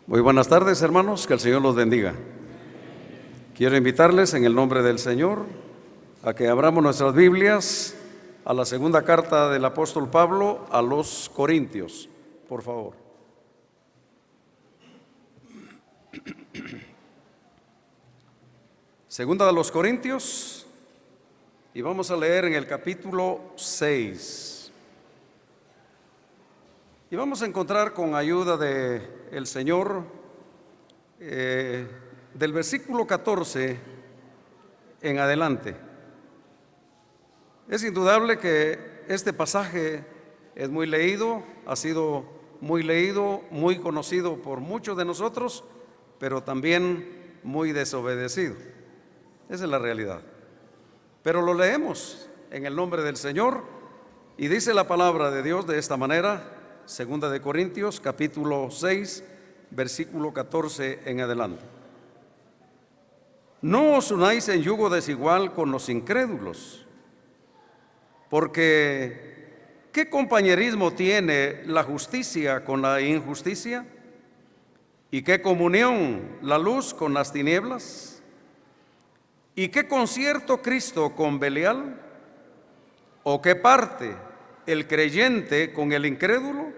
Muy buenas tardes, hermanos, que el Señor los bendiga. Quiero invitarles en el nombre del Señor a que abramos nuestras Biblias a la segunda carta del apóstol Pablo a los Corintios, por favor. Segunda de los Corintios, y vamos a leer en el capítulo 6. Y vamos a encontrar con ayuda del Señor del versículo 14 en adelante. Es indudable que este pasaje es muy leído, ha sido muy leído, muy conocido por muchos de nosotros, pero también muy desobedecido. Esa es la realidad. Pero lo leemos en el nombre del Señor y dice la palabra de Dios de esta manera. Segunda de Corintios, capítulo 6, versículo 14 en adelante. No os unáis en yugo desigual con los incrédulos, porque ¿qué compañerismo tiene la justicia con la injusticia? ¿Y qué comunión la luz con las tinieblas? ¿Y qué concierto Cristo con Belial? ¿O qué parte el creyente con el incrédulo?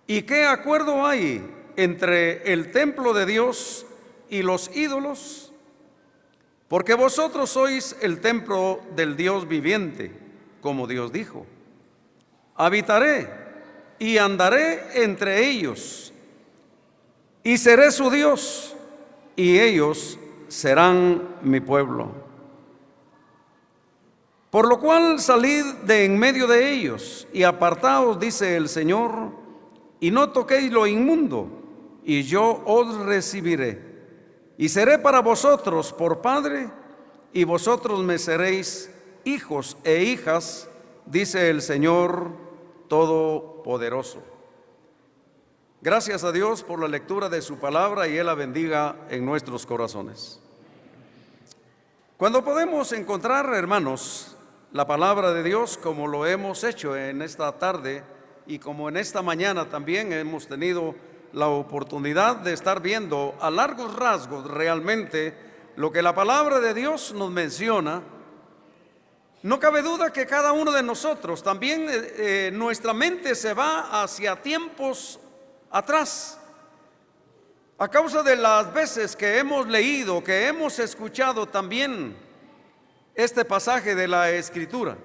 ¿Y qué acuerdo hay entre el templo de Dios y los ídolos? Porque vosotros sois el templo del Dios viviente, como Dios dijo: habitaré y andaré entre ellos, y seré su Dios, y ellos serán mi pueblo. Por lo cual salid de en medio de ellos y apartaos, dice el Señor, y no toquéis lo inmundo, y yo os recibiré, y seré para vosotros por Padre, y vosotros me seréis hijos e hijas, dice el Señor Todopoderoso. Gracias a Dios por la lectura de su palabra, y Él la bendiga en nuestros corazones. Cuando podemos encontrar, hermanos, la palabra de Dios, como lo hemos hecho en esta tarde y como en esta mañana también hemos tenido la oportunidad de estar viendo a largos rasgos realmente lo que la palabra de Dios nos menciona, no cabe duda que cada uno de nosotros también nuestra mente se va hacia tiempos atrás, a causa de las veces que hemos leído, que hemos escuchado también este pasaje de la Escritura.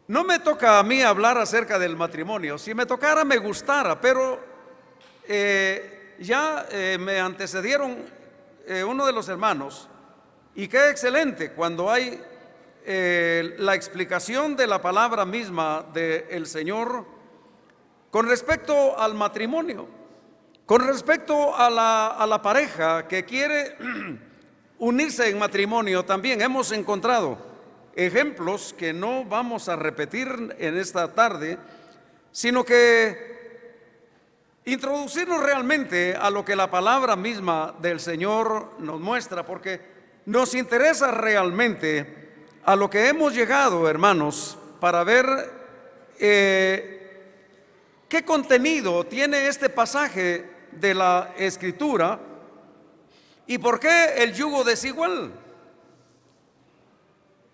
No me toca a mí hablar acerca del matrimonio. Si me tocara, me gustara, pero me antecedieron uno de los hermanos, y qué excelente cuando hay la explicación de la palabra misma del Señor con respecto al matrimonio, con respecto a la pareja que quiere unirse en matrimonio. También hemos encontrado ejemplos que no vamos a repetir en esta tarde, sino que introducirnos realmente a lo que la palabra misma del Señor nos muestra, porque nos interesa realmente a lo que hemos llegado, hermanos, para ver qué contenido tiene este pasaje de la Escritura. ¿Y por qué el yugo desigual?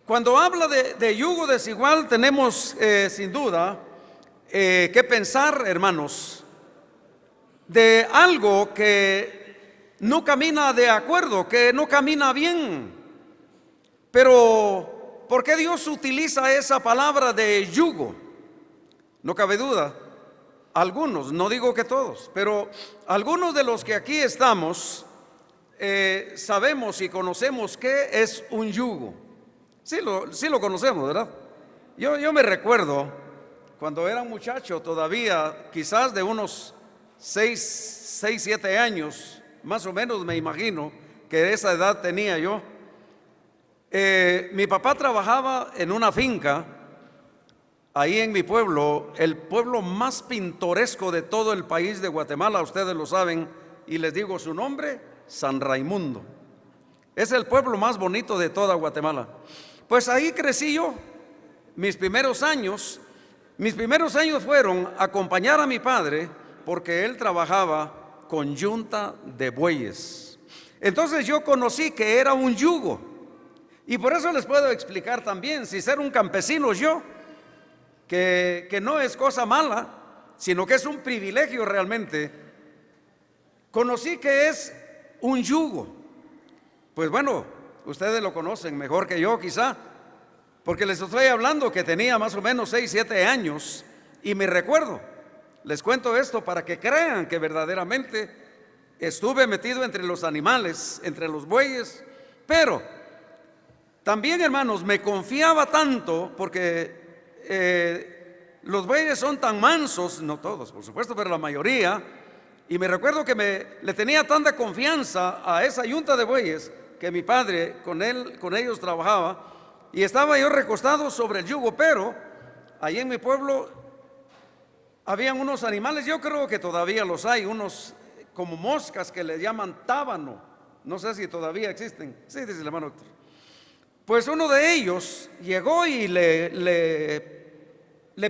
Cuando habla de yugo desigual, tenemos sin duda que pensar, hermanos, de algo que no camina de acuerdo, que no camina bien. Pero, ¿por qué Dios utiliza esa palabra de yugo? No cabe duda, algunos, no digo que todos, pero algunos de los que aquí estamos sabemos y conocemos qué es un yugo. Sí lo conocemos, ¿verdad? Yo me recuerdo cuando era un muchacho todavía, quizás de unos 7 años, más o menos me imagino que esa edad tenía yo. Mi papá trabajaba en una finca ahí en mi pueblo, el pueblo más pintoresco de todo el país de Guatemala, ustedes lo saben, y les digo su nombre: San Raimundo. Es el pueblo más bonito de toda Guatemala. Pues ahí crecí yo. Mis primeros años fueron acompañar a mi padre porque él trabajaba con yunta de bueyes. Entonces yo conocí que era un yugo, y por eso les puedo explicar también, si ser un campesino yo, que no es cosa mala, sino que es un privilegio realmente, conocí que es un yugo. Pues bueno, ustedes lo conocen mejor que yo quizá, porque les estoy hablando que tenía más o menos 6, 7 años, y me recuerdo, les cuento esto para que crean que verdaderamente estuve metido entre los animales, entre los bueyes, pero también, hermanos, me confiaba tanto porque los bueyes son tan mansos, no todos, por supuesto, pero la mayoría, y me recuerdo que le tenía tanta confianza a esa yunta de bueyes que mi padre con ellos trabajaba, y estaba yo recostado sobre el yugo, pero ahí en mi pueblo habían unos animales, yo creo que todavía los hay, unos como moscas que le llaman tábano, no sé si todavía existen, sí, dice el hermano Héctor. Pues uno de ellos llegó y le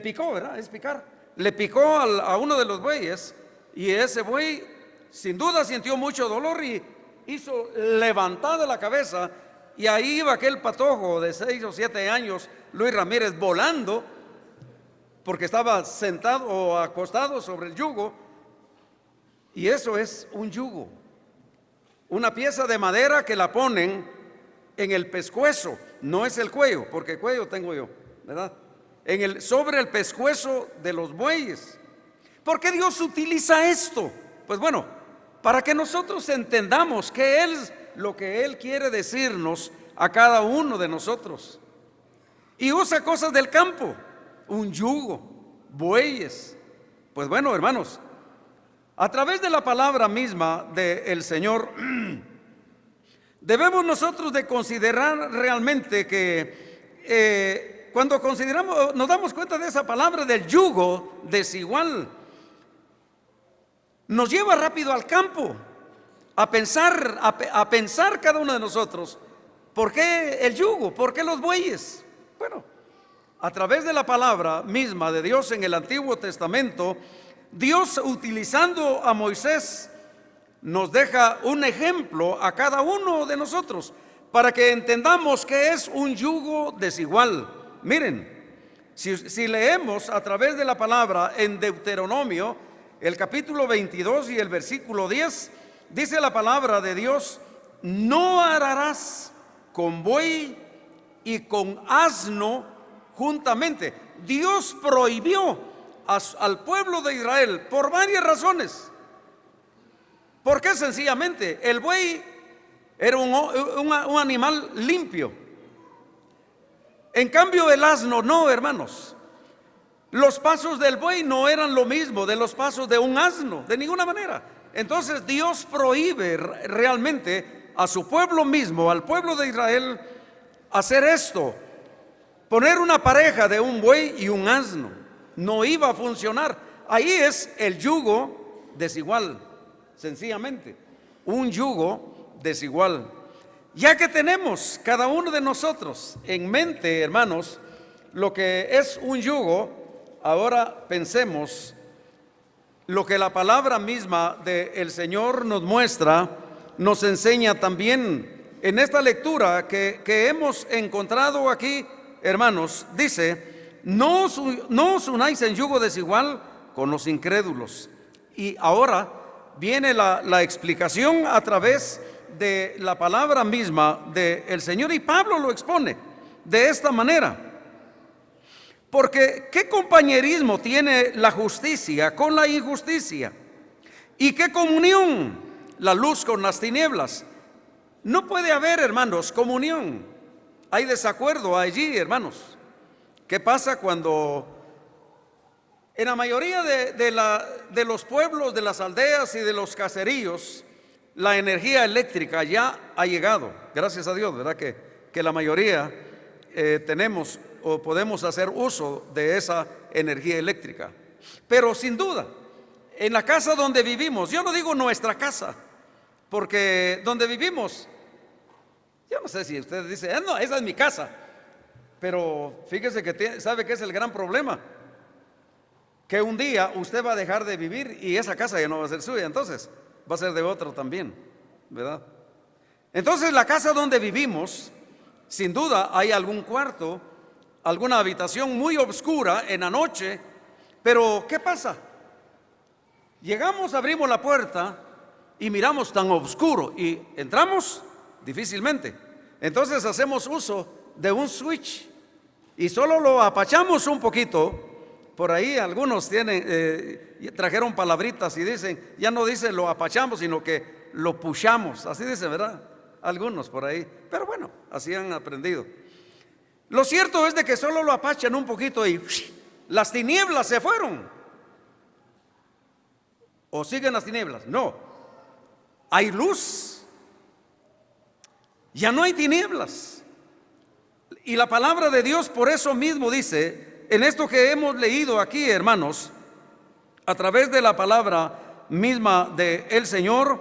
picó, ¿verdad? Es picar. Le picó a uno de los bueyes, y ese buey sin duda sintió mucho dolor y hizo levantada la cabeza, y ahí iba aquel patojo de 6 o 7 años, Luis Ramírez, volando, porque estaba sentado o acostado sobre el yugo. Y eso es un yugo, una pieza de madera que la ponen en el pescuezo, no es el cuello, porque el cuello tengo yo, ¿verdad? Sobre el pescuezo de los bueyes. ¿Por qué Dios utiliza esto? Pues bueno, para que nosotros entendamos qué es lo que Él quiere decirnos a cada uno de nosotros. Y usa cosas del campo, un yugo, bueyes. Pues bueno, hermanos, a través de la palabra misma del Señor, debemos nosotros de considerar realmente que cuando consideramos, nos damos cuenta de esa palabra del yugo desigual, nos lleva rápido al campo a pensar cada uno de nosotros, ¿por qué el yugo? ¿Por qué los bueyes? Bueno, a través de la palabra misma de Dios en el Antiguo Testamento, Dios, utilizando a Moisés, nos deja un ejemplo a cada uno de nosotros para que entendamos que es un yugo desigual. Miren, si leemos a través de la palabra en Deuteronomio, el capítulo 22 y el versículo 10, dice la palabra de Dios: no ararás con buey y con asno juntamente. Dios prohibió al pueblo de Israel por varias razones. Porque sencillamente el buey era un animal limpio. En cambio el asno no, hermanos. Los pasos del buey no eran lo mismo de los pasos de un asno, de ninguna manera. Entonces Dios prohíbe realmente a su pueblo mismo, al pueblo de Israel, hacer esto. Poner una pareja de un buey y un asno. No iba a funcionar. Ahí es el yugo desigual. Sencillamente, un yugo desigual. Ya que tenemos cada uno de nosotros en mente, hermanos, lo que es un yugo, ahora pensemos lo que la palabra misma del Señor nos muestra, nos enseña también en esta lectura que hemos encontrado aquí, hermanos. Dice: no os unáis en yugo desigual con los incrédulos. Y ahora viene la explicación a través de la palabra misma del Señor, y Pablo lo expone de esta manera. Porque ¿qué compañerismo tiene la justicia con la injusticia? ¿Y qué comunión la luz con las tinieblas? No puede haber, hermanos, comunión. Hay desacuerdo allí, hermanos. ¿Qué pasa cuando en la mayoría de los pueblos, de las aldeas y de los caseríos, la energía eléctrica ya ha llegado? Gracias a Dios, ¿verdad? Que la mayoría tenemos o podemos hacer uso de esa energía eléctrica. Pero sin duda, en la casa donde vivimos, yo no digo nuestra casa, porque donde vivimos, yo no sé si usted dice: no, esa es mi casa. Pero fíjese que sabe que es el gran problema. que un día usted va a dejar de vivir y esa casa ya no va a ser suya, entonces va a ser de otro también, ¿verdad? Entonces la casa donde vivimos, sin duda hay algún cuarto, alguna habitación muy oscura en la noche, pero ¿qué pasa? Llegamos, abrimos la puerta y miramos tan oscuro y entramos difícilmente. Entonces hacemos uso de un switch y solo lo apachamos un poquito. Por ahí algunos trajeron palabritas y dicen, ya no dice lo apachamos, sino que lo pushamos, así dicen, ¿verdad? Algunos por ahí, pero bueno, así han aprendido. Lo cierto es de que solo lo apachan un poquito y las tinieblas se fueron. ¿O siguen las tinieblas? No, hay luz, ya no hay tinieblas. Y la palabra de Dios por eso mismo dice, en esto que hemos leído aquí, hermanos, a través de la palabra misma del Señor,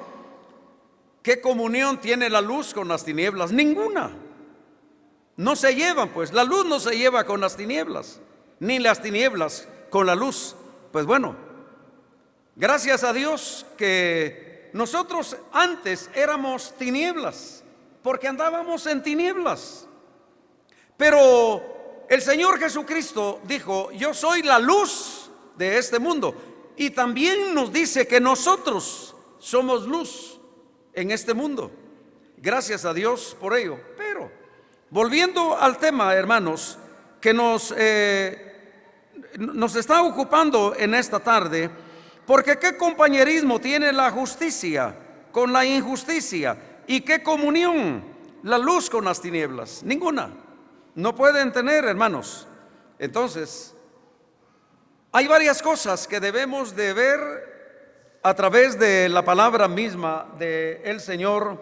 ¿qué comunión tiene la luz con las tinieblas? Ninguna. No se llevan, pues, la luz no se lleva con las tinieblas, ni las tinieblas con la luz. Pues bueno, gracias a Dios que nosotros antes éramos tinieblas, porque andábamos en tinieblas. Pero el Señor Jesucristo dijo, yo soy la luz de este mundo. Y también nos dice que nosotros somos luz en este mundo. Gracias a Dios por ello. Pero volviendo al tema, hermanos, que nos está ocupando en esta tarde, porque ¿qué compañerismo tiene la justicia con la injusticia? ¿Y qué comunión la luz con las tinieblas? Ninguna. No pueden tener, hermanos. Entonces, hay varias cosas que debemos de ver a través de la palabra misma del Señor.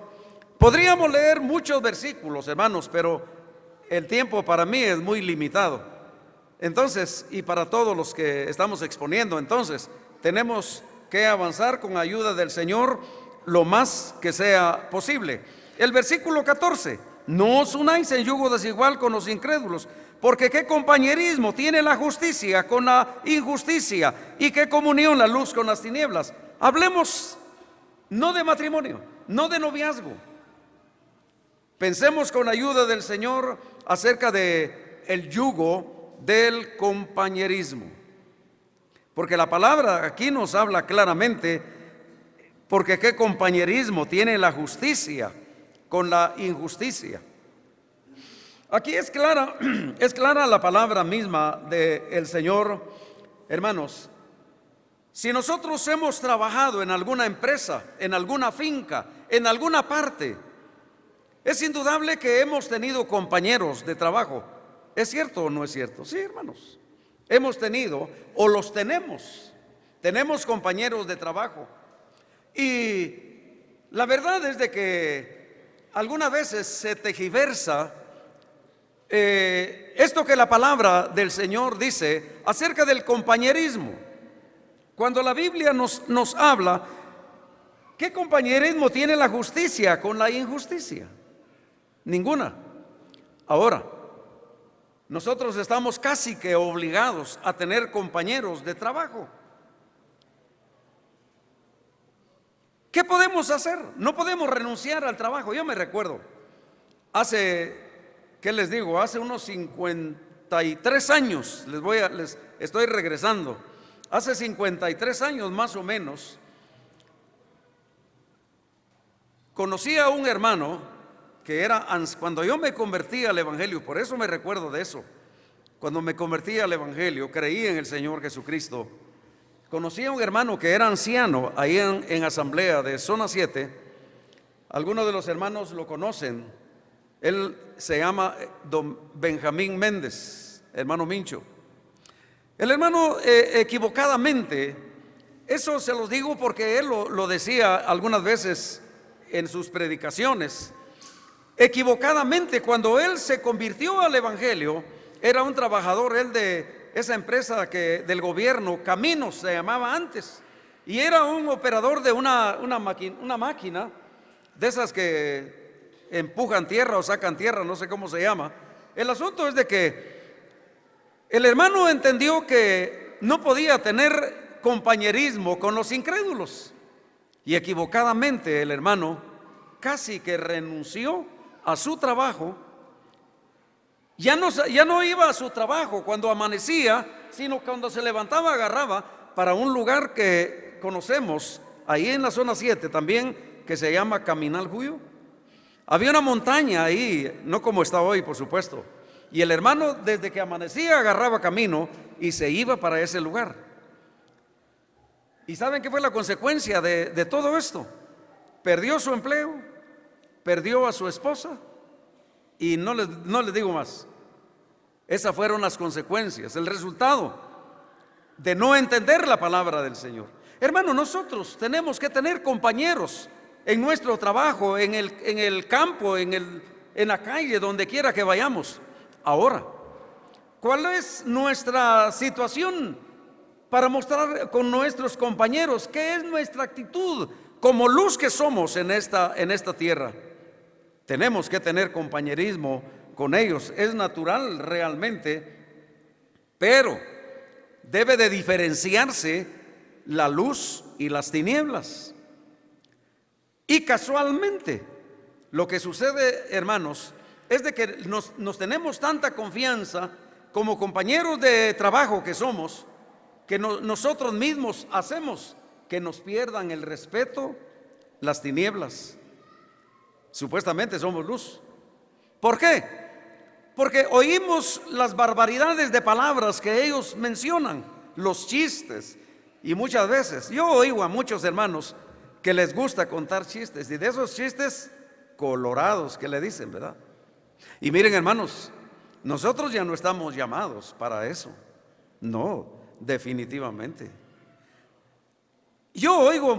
Podríamos leer muchos versículos, hermanos, pero el tiempo para mí es muy limitado. Entonces, y para todos los que estamos exponiendo, entonces, tenemos que avanzar con ayuda del Señor lo más que sea posible. El versículo 14. No os unáis en yugo desigual con los incrédulos, porque qué compañerismo tiene la justicia con la injusticia, y qué comunión la luz con las tinieblas. Hablemos no de matrimonio, no de noviazgo. Pensemos con ayuda del Señor acerca de el yugo del compañerismo, porque la palabra aquí nos habla claramente, porque qué compañerismo tiene la justicia con la injusticia. Aquí es clara la palabra misma del Señor. Hermanos, si nosotros hemos trabajado en alguna empresa, en alguna finca, en alguna parte, es indudable que hemos tenido compañeros de trabajo. ¿Es cierto o no es cierto? Sí, hermanos, hemos tenido o los tenemos compañeros de trabajo. Y la verdad es de que algunas veces se tergiversa esto que la palabra del Señor dice acerca del compañerismo. Cuando la Biblia nos habla, ¿qué compañerismo tiene la justicia con la injusticia? Ninguna. Ahora, nosotros estamos casi que obligados a tener compañeros de trabajo. ¿Qué podemos hacer? No podemos renunciar al trabajo. Yo me recuerdo, ¿qué les digo? Hace unos 53 años, les estoy regresando. Hace 53 años más o menos, conocí a un hermano que era, cuando yo me convertí al Evangelio, por eso me recuerdo de eso. Cuando me convertí al Evangelio, creí en el Señor Jesucristo. Conocí a un hermano que era anciano ahí en Asamblea de Zona 7. Algunos de los hermanos lo conocen. Él se llama don Benjamín Méndez, hermano Mincho. El hermano equivocadamente, eso se los digo porque él lo decía algunas veces en sus predicaciones. Equivocadamente, cuando él se convirtió al Evangelio, era un trabajador, él de esa empresa del gobierno, Caminos se llamaba antes, y era un operador de una máquina de esas que empujan tierra o sacan tierra, no sé cómo se llama. El asunto es de que el hermano entendió que no podía tener compañerismo con los incrédulos. Y equivocadamente el hermano casi que renunció a su trabajo. Ya no iba a su trabajo cuando amanecía, sino cuando se levantaba agarraba para un lugar que conocemos ahí en la zona 7 también, que se llama Caminal Juyo. Había una montaña ahí, no como está hoy, por supuesto. Y el hermano desde que amanecía agarraba camino y se iba para ese lugar. ¿Y saben qué fue la consecuencia de todo esto? Perdió su empleo, perdió a su esposa y no les digo más. Esas fueron las consecuencias, el resultado de no entender la palabra del Señor. Hermano, nosotros tenemos que tener compañeros en nuestro trabajo, en el campo, en la calle, donde quiera que vayamos. Ahora, ¿cuál es nuestra situación para mostrar con nuestros compañeros qué es nuestra actitud como luz que somos en esta tierra? Tenemos que tener compañerismo con ellos, es natural realmente, pero debe de diferenciarse la luz y las tinieblas. Y casualmente, lo que sucede, hermanos, es de que nos tenemos tanta confianza como compañeros de trabajo que somos, que nosotros mismos hacemos que nos pierdan el respeto las tinieblas. Supuestamente somos luz. ¿Por qué? Porque oímos las barbaridades de palabras que ellos mencionan, los chistes, y muchas veces yo oigo a muchos hermanos que les gusta contar chistes, y de esos chistes colorados que le dicen, ¿verdad? Y miren, hermanos, nosotros ya no estamos llamados para eso. No, definitivamente. Yo oigo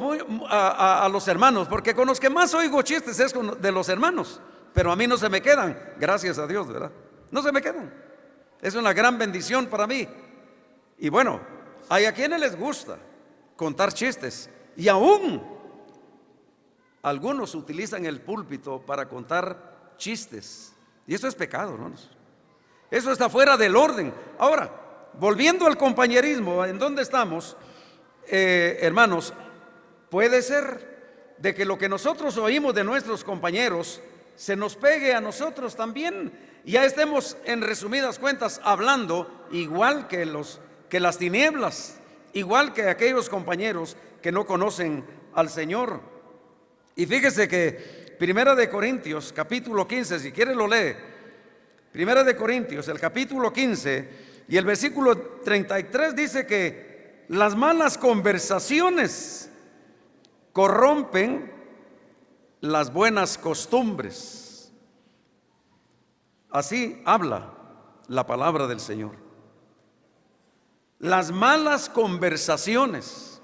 a los hermanos, porque con los que más oigo chistes es de los hermanos, pero a mí no se me quedan, gracias a Dios, ¿verdad? No se me quedan. Es una gran bendición para mí. Y bueno, hay a quienes les gusta contar chistes, y aún algunos utilizan el púlpito para contar chistes, y eso es pecado, hermanos. Eso está fuera del orden. Ahora, volviendo al compañerismo, ¿en dónde estamos? Hermanos, puede ser de que lo que nosotros oímos de nuestros compañeros se nos pegue a nosotros también, y ya estemos en resumidas cuentas hablando igual que las tinieblas, igual que aquellos compañeros que no conocen al Señor. Y fíjese que Primera de Corintios capítulo 15, si quiere lo lee. Primera de Corintios, el capítulo 15 y el versículo 33 dice que las malas conversaciones corrompen las buenas costumbres. Así habla la palabra del Señor. Las malas conversaciones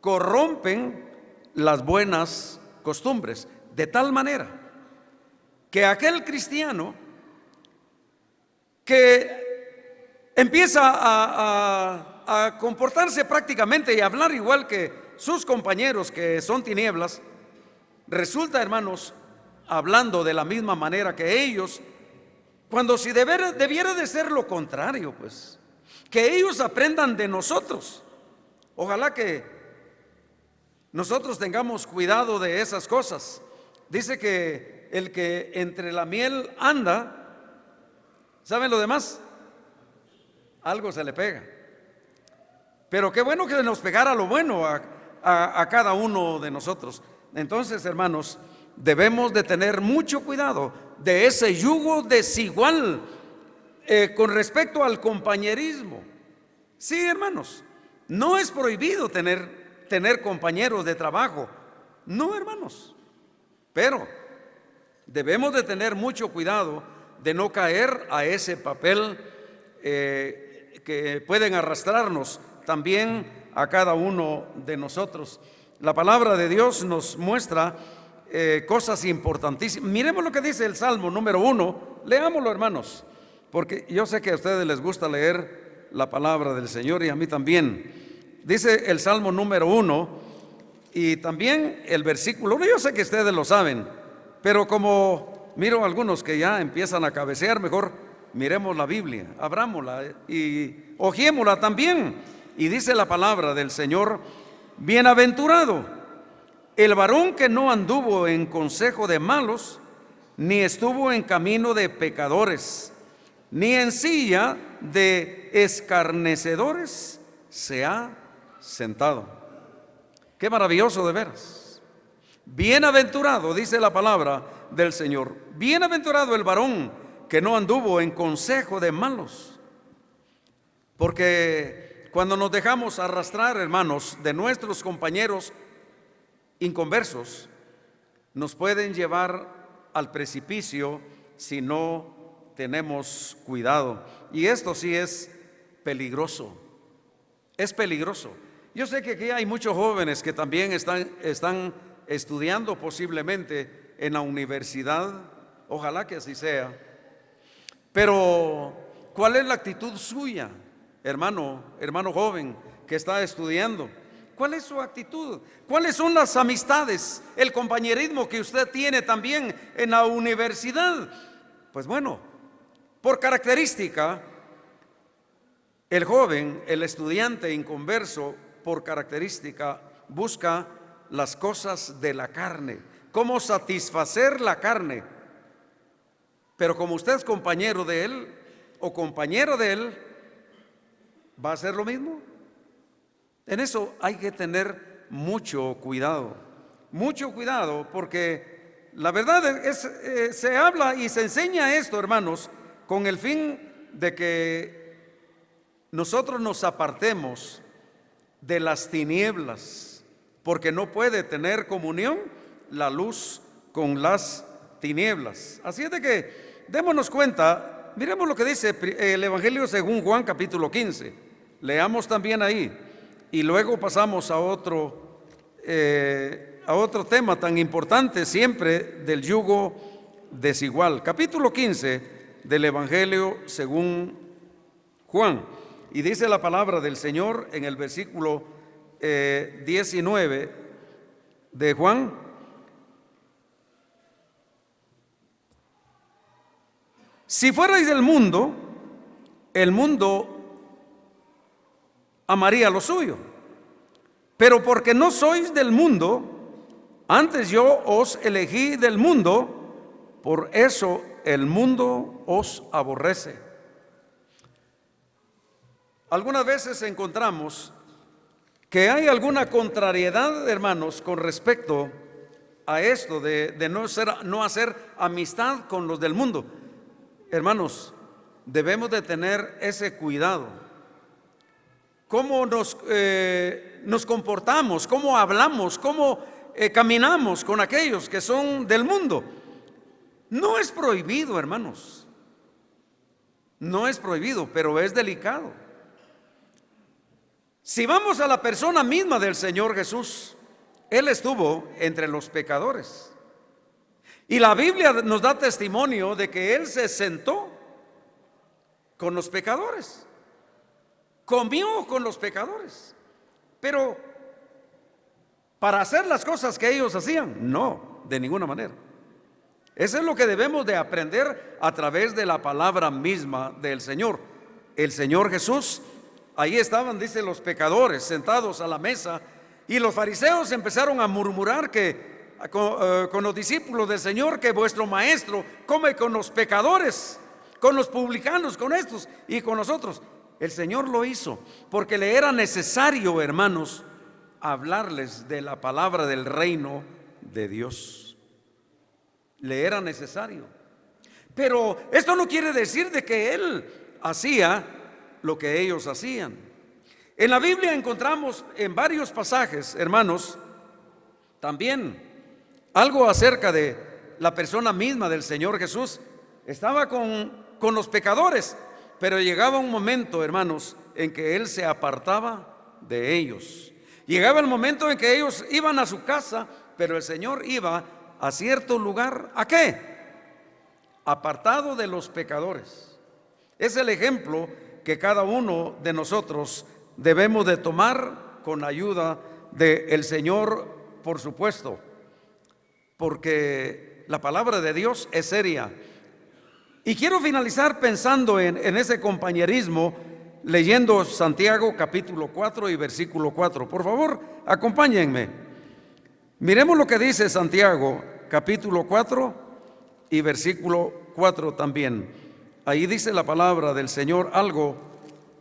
corrompen las buenas costumbres, de tal manera que aquel cristiano que empieza a comportarse prácticamente y a hablar igual que sus compañeros que son tinieblas, resulta, hermanos, hablando de la misma manera que ellos, cuando si debiera de ser lo contrario, pues, que ellos aprendan de nosotros. Ojalá que nosotros tengamos cuidado de esas cosas. Dice que el que entre la miel anda, ¿saben lo demás? Algo se le pega. Pero qué bueno que nos pegara lo bueno a cada uno de nosotros. Entonces, hermanos, debemos de tener mucho cuidado de ese yugo desigual con respecto al compañerismo. Sí, hermanos, no es prohibido tener compañeros de trabajo. No, hermanos. Pero debemos de tener mucho cuidado de no caer a ese papel que pueden arrastrarnos también a cada uno de nosotros. La palabra de Dios nos muestra cosas importantísimas. Miremos lo que dice el Salmo número 1. Leámoslo, hermanos, porque yo sé que a ustedes les gusta leer la palabra del Señor y a mí también. Dice el Salmo número 1 y también el versículo 1. Yo sé que ustedes lo saben, pero como miro a algunos que ya empiezan a cabecear, mejor miremos la Biblia, abrámosla y hojeémosla también, Y dice la palabra del Señor: bienaventurado el varón que no anduvo en consejo de malos, ni estuvo en camino de pecadores, ni en silla de escarnecedores se ha sentado. Qué maravilloso de veras. Bienaventurado, dice la palabra del Señor, bienaventurado el varón que no anduvo en consejo de malos. Porque cuando nos dejamos arrastrar, hermanos, de nuestros compañeros inconversos, nos pueden llevar al precipicio si no tenemos cuidado. Y esto sí es peligroso. Es peligroso. Yo sé que aquí hay muchos jóvenes que también están estudiando posiblemente en la universidad. Ojalá que así sea. Pero, ¿cuál es la actitud suya, hermano joven que está estudiando? ¿Cuál es su actitud? ¿Cuáles son las amistades, el compañerismo que usted tiene también en la universidad? Pues bueno, por característica, el joven, el estudiante inconverso, por característica, busca las cosas de la carne, cómo satisfacer la carne. Pero como usted es compañero de él o compañero de él, ¿va a hacer lo mismo? En eso hay que tener mucho cuidado, porque la verdad es, se habla y se enseña esto, hermanos, con el fin de que nosotros nos apartemos de las tinieblas, porque no puede tener comunión la luz con las tinieblas. Así es de que démonos cuenta, miremos lo que dice el Evangelio según Juan capítulo 15, leamos también ahí. Y luego pasamos a otro tema tan importante siempre, del yugo desigual. Capítulo 15 del Evangelio según Juan. Y dice la palabra del Señor en el versículo 19 de Juan: si fuerais del mundo, el mundo amaría lo suyo, pero porque no sois del mundo, antes yo os elegí del mundo, por eso el mundo os aborrece. Algunas veces encontramos que hay alguna contrariedad, hermanos, con respecto a esto de no hacer amistad con los del mundo. Hermanos, debemos de tener ese cuidado. Cómo nos comportamos, cómo hablamos, cómo caminamos con aquellos que son del mundo. No es prohibido, hermanos. No es prohibido, pero es delicado. Si vamos a la persona misma del Señor Jesús, Él estuvo entre los pecadores. Y la Biblia nos da testimonio de que Él se sentó con los pecadores. Comió con los pecadores, pero para hacer las cosas que ellos hacían, no, de ninguna manera. Eso es lo que debemos de aprender a través de la palabra misma del Señor. El Señor Jesús, ahí estaban, dice, los pecadores sentados a la mesa, y los fariseos empezaron a murmurar con los discípulos del Señor, que vuestro maestro come con los pecadores, con los publicanos, con estos y con nosotros. El Señor lo hizo porque le era necesario, hermanos, hablarles de la palabra del reino de Dios. Le era necesario. Pero esto no quiere decir de que Él hacía lo que ellos hacían. En la Biblia encontramos en varios pasajes, hermanos, también algo acerca de la persona misma del Señor Jesús. Estaba con los pecadores, pero llegaba un momento, hermanos, en que Él se apartaba de ellos. Llegaba el momento en que ellos iban a su casa, pero el Señor iba a cierto lugar. ¿A qué? Apartado de los pecadores. Es el ejemplo que cada uno de nosotros debemos de tomar con ayuda del Señor, por supuesto, porque la palabra de Dios es seria. Y quiero finalizar pensando en ese compañerismo leyendo Santiago capítulo 4 y versículo 4. Por favor, acompáñenme. Miremos lo que dice Santiago capítulo 4 y versículo 4 también. Ahí dice la palabra del Señor algo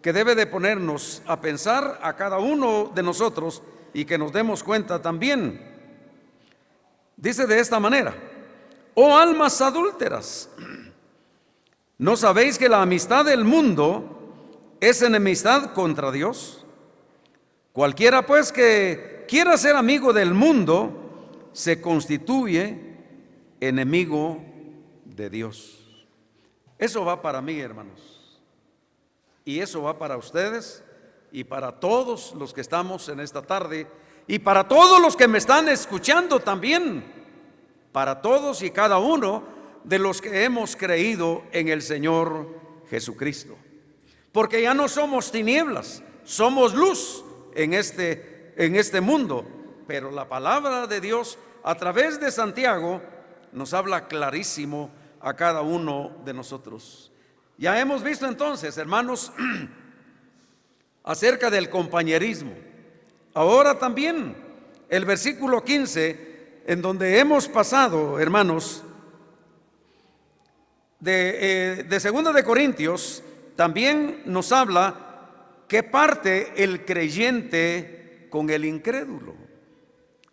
que debe de ponernos a pensar a cada uno de nosotros y que nos demos cuenta también. Dice de esta manera: oh almas adúlteras, ¿no sabéis que la amistad del mundo es enemistad contra Dios? Cualquiera pues que quiera ser amigo del mundo se constituye enemigo de Dios. Eso va para mí, hermanos, y eso va para ustedes y para todos los que estamos en esta tarde y para todos los que me están escuchando también, para todos y cada uno de los que hemos creído en el Señor Jesucristo. Porque ya no somos tinieblas, somos luz en este mundo. Pero la palabra de Dios a través de Santiago nos habla clarísimo a cada uno de nosotros. Ya hemos visto entonces, hermanos, acerca del compañerismo. Ahora también el versículo 15, en donde hemos pasado, hermanos, de 2 de Corintios, también nos habla qué parte el creyente con el incrédulo.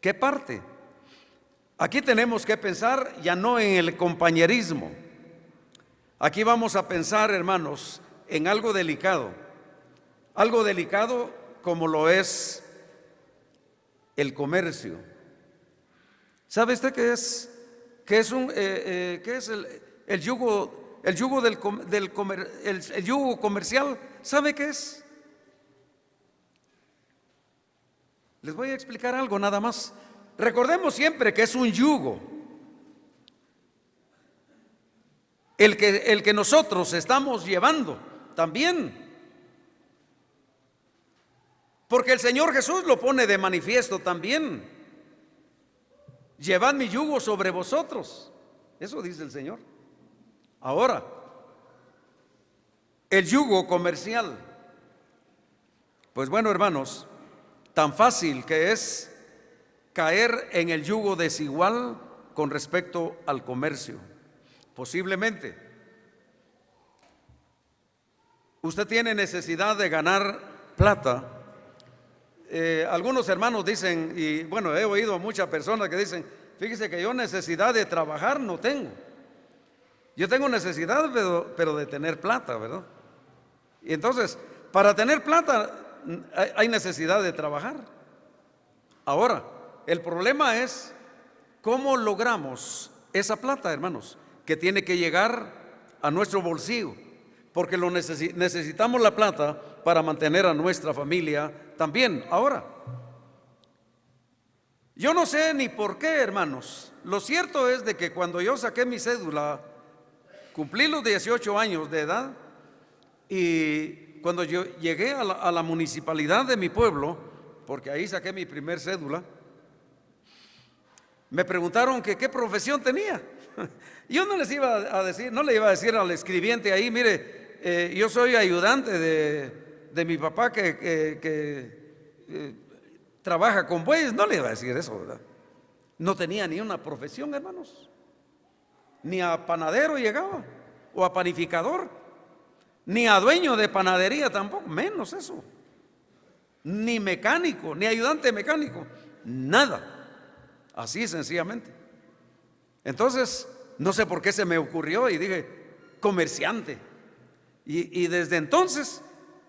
¿Qué parte? Aquí tenemos que pensar ya no en el compañerismo. Aquí vamos a pensar, hermanos, en algo delicado como lo es el comercio. ¿Sabe usted qué es el yugo comercial? ¿Sabe qué es? Les voy a explicar algo nada más. Recordemos siempre que es un yugo el que nosotros estamos llevando también, porque el Señor Jesús lo pone de manifiesto también. Llevad mi yugo sobre vosotros, eso dice el Señor. Ahora, el yugo comercial, pues bueno, hermanos, tan fácil que es caer en el yugo desigual con respecto al comercio. Posiblemente usted tiene necesidad de ganar plata. Algunos hermanos dicen, y bueno, he oído a muchas personas que dicen: fíjese que yo necesidad de trabajar no tengo. Yo tengo necesidad, pero de tener plata, ¿verdad? Y entonces, para tener plata hay necesidad de trabajar. Ahora, el problema es cómo logramos esa plata, hermanos, que tiene que llegar a nuestro bolsillo, porque necesitamos la plata para mantener a nuestra familia también. Ahora, yo no sé ni por qué, hermanos. Lo cierto es de que cuando yo saqué mi cédula, cumplí los 18 años de edad, y cuando yo llegué a la municipalidad de mi pueblo, porque ahí saqué mi primer cédula, me preguntaron que qué profesión tenía. Yo no les iba a decir, no le iba a decir al escribiente ahí: mire, yo soy ayudante de mi papá que trabaja con bueyes. No le iba a decir eso, ¿verdad? No tenía ni una profesión, hermanos. Ni a panadero llegaba, o a panificador, ni a dueño de panadería tampoco, menos eso. Ni mecánico, ni ayudante mecánico, nada. Así sencillamente. Entonces, no sé por qué se me ocurrió y dije: comerciante. Y desde entonces,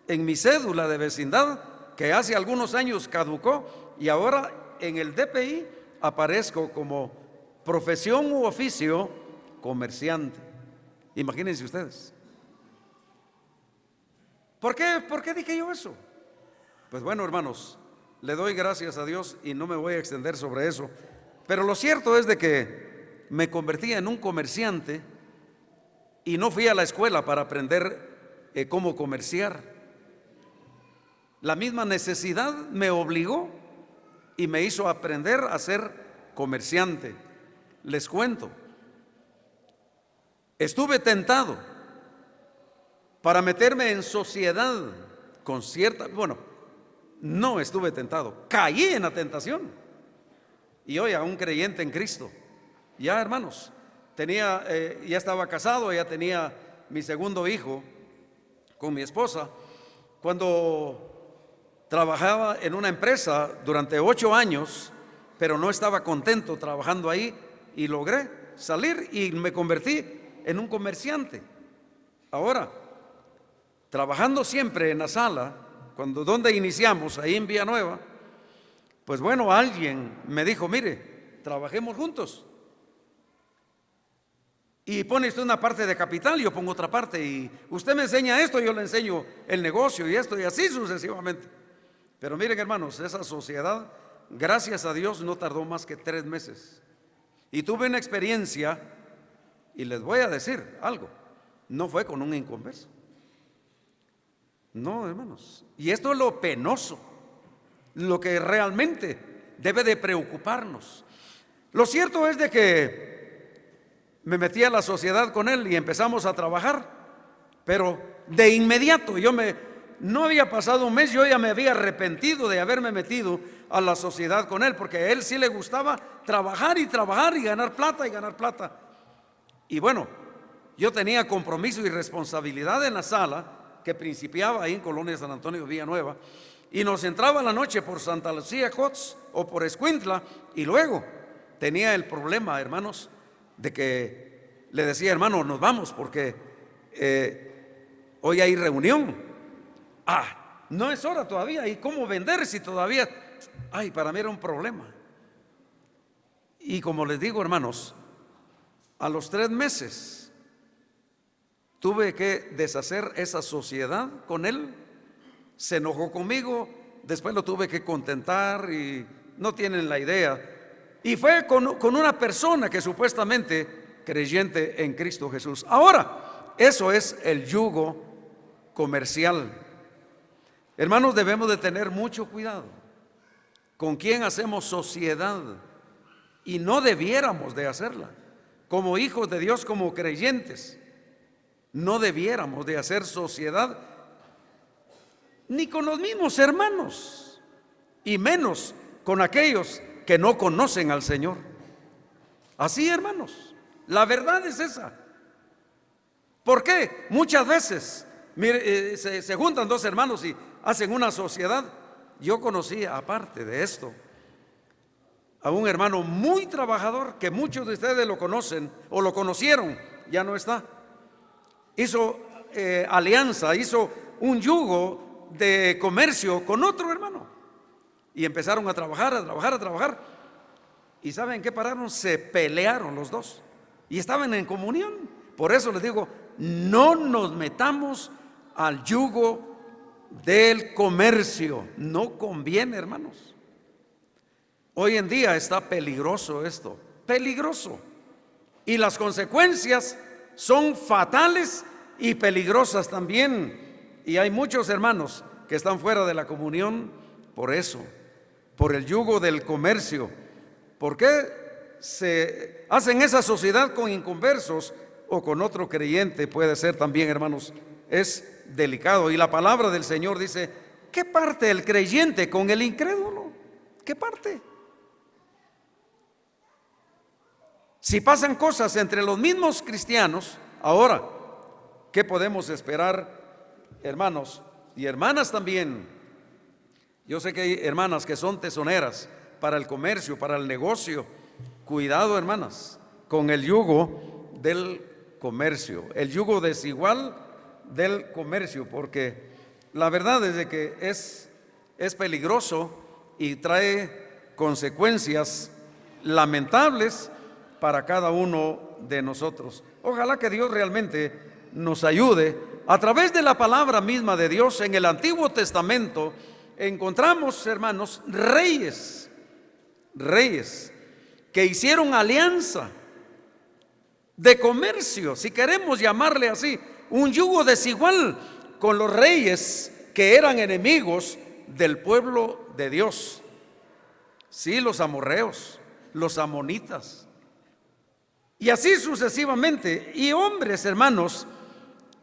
en mi cédula de vecindad, que hace algunos años caducó, y ahora en el DPI aparezco como profesión u oficio comerciante. Imagínense ustedes. ¿Por qué dije yo eso? Pues bueno, hermanos, le doy gracias a Dios y no me voy a extender sobre eso. Pero lo cierto es de que me convertí en un comerciante y no fui a la escuela para aprender cómo comerciar. La misma necesidad me obligó y me hizo aprender a ser comerciante. Les cuento, estuve tentado para meterme en sociedad con cierta, bueno, no estuve tentado, caí en la tentación. Y hoy a un creyente en Cristo, ya hermanos, ya estaba casado, ya tenía mi segundo hijo con mi esposa. Cuando trabajaba en una empresa durante 8 años, pero no estaba contento trabajando ahí, y logré salir y me convertí en un comerciante. Ahora, trabajando siempre en la sala, donde iniciamos, ahí en Villanueva, pues bueno, alguien me dijo, mire, trabajemos juntos. Y pone usted una parte de capital, yo pongo otra parte, y usted me enseña esto, yo le enseño el negocio y esto, y así sucesivamente. Pero miren, hermanos, esa sociedad, gracias a Dios, no tardó más que 3 meses. Y tuve una experiencia, y les voy a decir algo, no fue con un inconverso. No, hermanos. Y esto es lo penoso, lo que realmente debe de preocuparnos. Lo cierto es de que me metí a la sociedad con él y empezamos a trabajar, pero de inmediato no había pasado un mes, yo ya me había arrepentido de haberme metido a la sociedad con él, porque a él sí le gustaba trabajar y ganar plata y ganar plata. Y bueno, yo tenía compromiso y responsabilidad en la sala que principiaba ahí en Colonia San Antonio Villanueva, y nos entraba la noche por Santa Lucía Cots o por Escuintla, y luego tenía el problema, hermanos, de que le decía, hermano, nos vamos porque hoy hay reunión. No es hora todavía, ¿y cómo vender si todavía? Para mí era un problema. Y como les digo, hermanos, a los 3 meses tuve que deshacer esa sociedad con él. Se enojó conmigo, después lo tuve que contentar y no tienen la idea. Y fue con una persona que supuestamente creyente en Cristo Jesús. Ahora, eso es el yugo comercial. Hermanos, debemos de tener mucho cuidado con quién hacemos sociedad, y no debiéramos de hacerla. Como hijos de Dios, como creyentes, no debiéramos de hacer sociedad ni con los mismos hermanos, y menos con aquellos que no conocen al Señor. Así, hermanos, la verdad es esa. ¿Por qué? Muchas veces se juntan 2 hermanos y hacen una sociedad. Yo conocí, aparte de esto, a un hermano muy trabajador que muchos de ustedes lo conocen o lo conocieron, ya no está. Hizo alianza, hizo un yugo de comercio con otro hermano y empezaron a trabajar. ¿Y saben qué pararon? Se pelearon los 2 y estaban en comunión. Por eso les digo, no nos metamos al yugo del comercio, no conviene, hermanos. Hoy en día está peligroso esto, peligroso, y las consecuencias son fatales y peligrosas también. Y hay muchos hermanos que están fuera de la comunión por eso, por el yugo del comercio. ¿Por qué se hacen esa sociedad con inconversos o con otro creyente? Puede ser también, hermanos, es delicado. Y la palabra del Señor dice, ¿qué parte el creyente con el incrédulo? ¿Qué parte? Si pasan cosas entre los mismos cristianos, ahora, ¿qué podemos esperar, hermanos y hermanas también? Yo sé que hay hermanas que son tesoneras para el comercio, para el negocio. Cuidado, hermanas, con el yugo del comercio, el yugo desigual del comercio, porque la verdad es de que es peligroso y trae consecuencias lamentables para cada uno de nosotros. Ojalá que Dios realmente nos ayude. A través de la palabra misma de Dios en el Antiguo Testamento encontramos, hermanos, reyes que hicieron alianza de comercio, si queremos llamarle así, un yugo desigual con los reyes que eran enemigos del pueblo de Dios. Sí, los amorreos, los amonitas, y así sucesivamente. Y hombres, hermanos,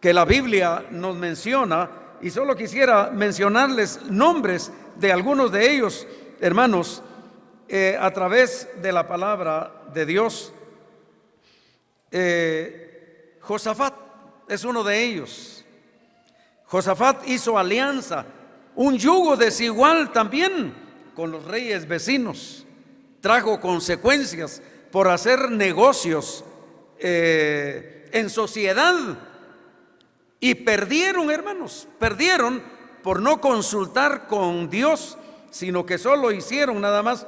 que la Biblia nos menciona y solo quisiera mencionarles nombres de algunos de ellos, hermanos, a través de la palabra de Dios. Josafat es uno de ellos. Josafat hizo alianza, un yugo desigual también con los reyes vecinos. Trajo consecuencias por hacer negocios en sociedad. Y perdieron, hermanos, perdieron por no consultar con Dios, sino que solo hicieron nada más,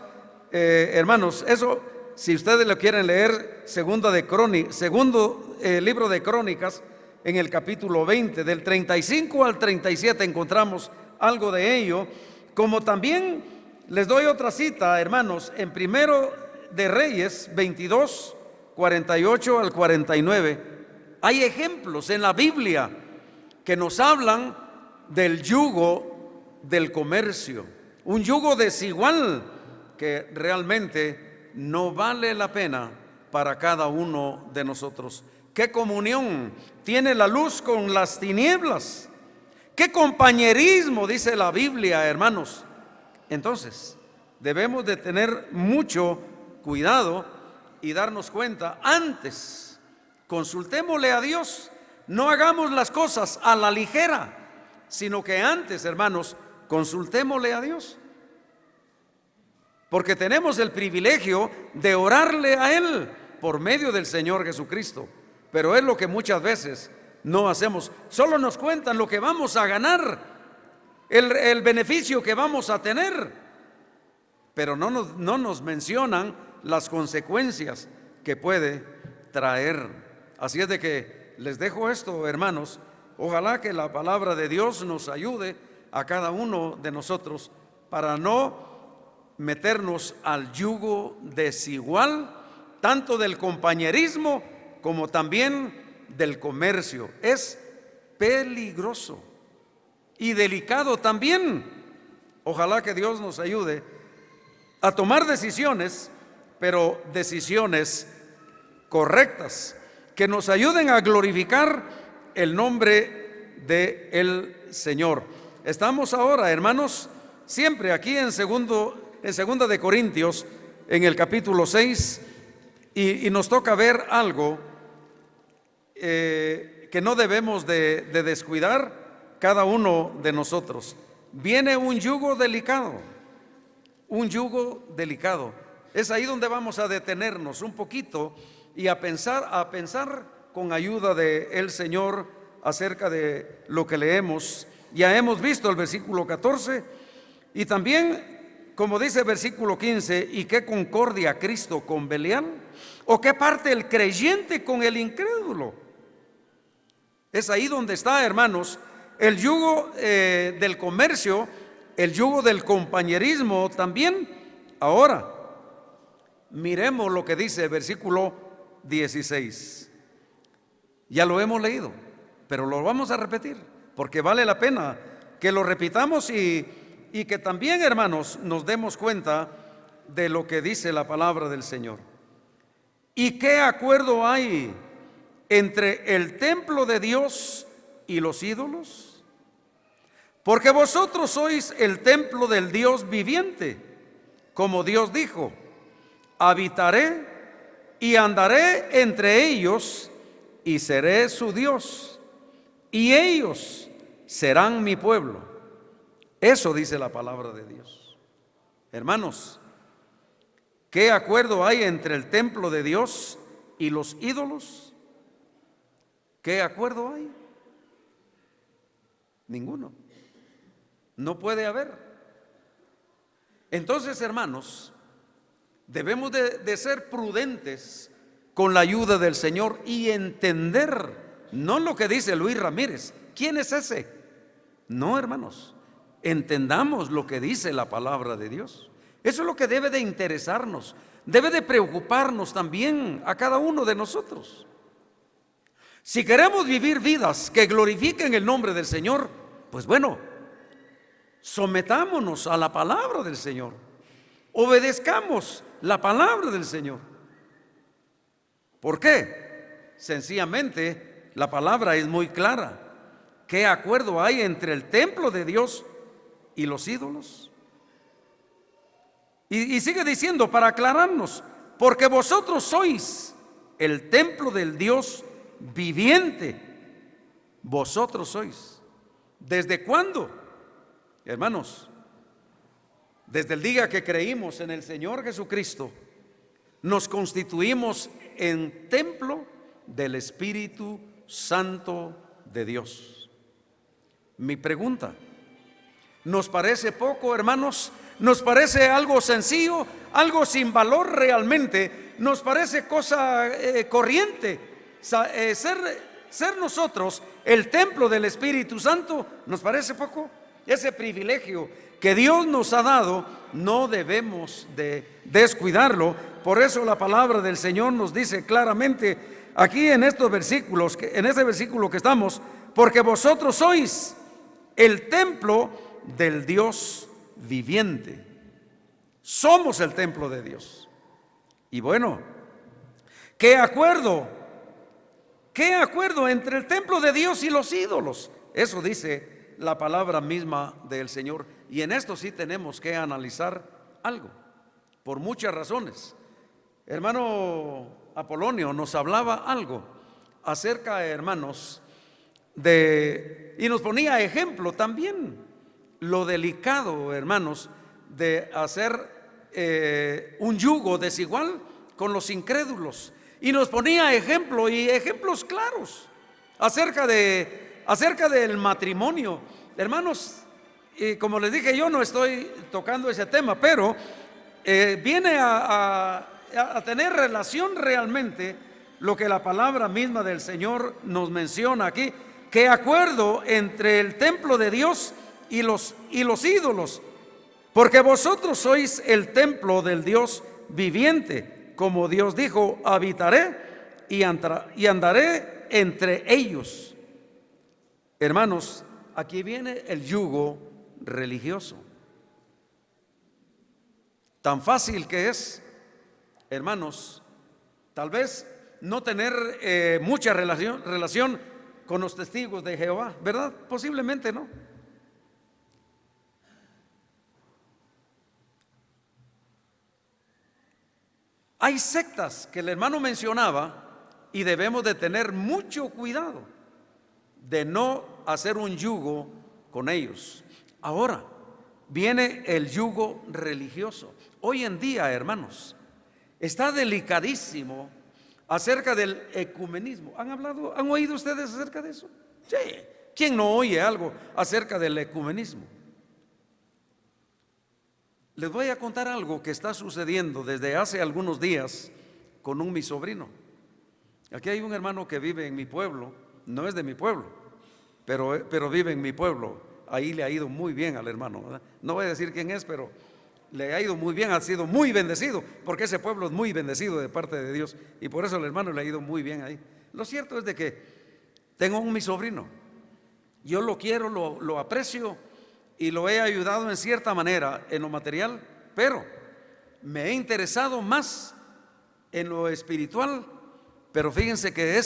hermanos, eso, si ustedes lo quieren leer, segundo libro de Crónicas, en el capítulo 20, del 35 al 37 encontramos algo de ello, como también les doy otra cita, hermanos, en Primero de Reyes 22, 48 al 49, hay ejemplos en la Biblia que nos hablan del yugo del comercio, un yugo desigual que realmente no vale la pena para cada uno de nosotros. ¿Qué comunión tiene la luz con las tinieblas? ¿Qué compañerismo dice la Biblia, hermanos? Entonces, debemos de tener mucho cuidado y darnos cuenta antes. Consultémosle a Dios. No hagamos las cosas a la ligera, sino que antes, hermanos, consultémosle a Dios. Porque tenemos el privilegio de orarle a Él por medio del Señor Jesucristo. Pero es lo que muchas veces no hacemos. Solo nos cuentan lo que vamos a ganar, el beneficio que vamos a tener, pero no nos mencionan las consecuencias que puede traer. Así es de que les dejo esto, hermanos. Ojalá que la palabra de Dios nos ayude a cada uno de nosotros para no meternos al yugo desigual, tanto del compañerismo como también del comercio. Es peligroso y delicado también. Ojalá que Dios nos ayude a tomar decisiones, pero decisiones correctas, que nos ayuden a glorificar el nombre del Señor. Estamos ahora, hermanos, siempre aquí en segunda de Corintios, en el capítulo 6, y nos toca ver algo que no debemos de descuidar cada uno de nosotros. Viene un yugo delicado, un yugo delicado. Es ahí donde vamos a detenernos un poquito y a pensar con ayuda del Señor acerca de lo que leemos. Ya hemos visto el versículo 14 y también, como dice el versículo 15, ¿y qué concordia Cristo con Belial? ¿O qué parte el creyente con el incrédulo? Es ahí donde está, hermanos, el yugo del comercio, el yugo del compañerismo también. Ahora, miremos lo que dice el versículo 16. Ya lo hemos leído, pero lo vamos a repetir, porque vale la pena que lo repitamos y que también, hermanos, nos demos cuenta de lo que dice la palabra del Señor. ¿Y qué acuerdo hay entre el templo de Dios y los ídolos? Porque vosotros sois el templo del Dios viviente, como Dios dijo: habitaré y andaré entre ellos y seré su Dios, y ellos serán mi pueblo. Eso dice la palabra de Dios. Hermanos, ¿qué acuerdo hay entre el templo de Dios y los ídolos? ¿Qué acuerdo hay? Ninguno. No puede haber. Entonces, hermanos, debemos de ser prudentes con la ayuda del Señor y entender, no lo que dice Luis Ramírez. ¿Quién es ese? No, hermanos, entendamos lo que dice la palabra de Dios. Eso es lo que debe de interesarnos, debe de preocuparnos también a cada uno de nosotros. Si queremos vivir vidas que glorifiquen el nombre del Señor, pues bueno, sometámonos a la palabra del Señor, obedezcamos la palabra del Señor. ¿Por qué? Sencillamente, la palabra es muy clara. ¿Qué acuerdo hay entre el templo de Dios y los ídolos? Y sigue diciendo, para aclararnos, porque vosotros sois el templo del Dios viviente. Vosotros sois. ¿Desde cuándo? Hermanos, desde el día que creímos en el Señor Jesucristo, nos constituimos en templo del Espíritu Santo de Dios. Mi pregunta, ¿nos parece poco, hermanos? ¿Nos parece algo sencillo, algo sin valor realmente? ¿Nos parece cosa corriente? Ser nosotros el templo del Espíritu Santo, ¿nos parece poco? Ese privilegio que Dios nos ha dado, no debemos de descuidarlo. Por eso la palabra del Señor nos dice claramente aquí en estos versículos, en este versículo que estamos, porque vosotros sois el templo del Dios viviente. Somos el templo de Dios. Y bueno, ¿qué acuerdo entre el templo de Dios y los ídolos? Eso dice la palabra misma del Señor. Y en esto sí tenemos que analizar algo, por muchas razones. Hermano Apolonio nos hablaba algo acerca, hermanos, y nos ponía ejemplo también lo delicado, hermanos, de hacer un yugo desigual con los incrédulos. Y nos ponía ejemplo y ejemplos claros acerca del matrimonio. Hermanos, y como les dije, yo no estoy tocando ese tema, pero viene a tener relación realmente lo que la palabra misma del Señor nos menciona aquí. ¿Qué acuerdo entre el templo de Dios y los ídolos? Porque vosotros sois el templo del Dios viviente. Como Dios dijo, habitaré y andaré entre ellos. Hermanos, aquí viene el yugo religioso. Tan fácil que es, hermanos, tal vez no tener mucha relación con los testigos de Jehová, ¿verdad? Posiblemente no. Hay sectas que el hermano mencionaba y debemos de tener mucho cuidado de no hacer un yugo con ellos. Ahora viene el yugo religioso. Hoy en día, hermanos, está delicadísimo acerca del ecumenismo. ¿Han oído ustedes acerca de eso? Sí. ¿Quién no oye algo acerca del ecumenismo? Les voy a contar algo que está sucediendo desde hace algunos días con mi sobrino. Aquí hay un hermano que vive en mi pueblo, no es de mi pueblo, pero vive en mi pueblo. Ahí le ha ido muy bien al hermano, ¿verdad? No voy a decir quién es, pero le ha ido muy bien, ha sido muy bendecido, porque ese pueblo es muy bendecido de parte de Dios, y por eso al hermano le ha ido muy bien ahí. Lo cierto es de que tengo mi sobrino, yo lo quiero, lo aprecio, y lo he ayudado en cierta manera en lo material, pero me he interesado más en lo espiritual. Pero fíjense que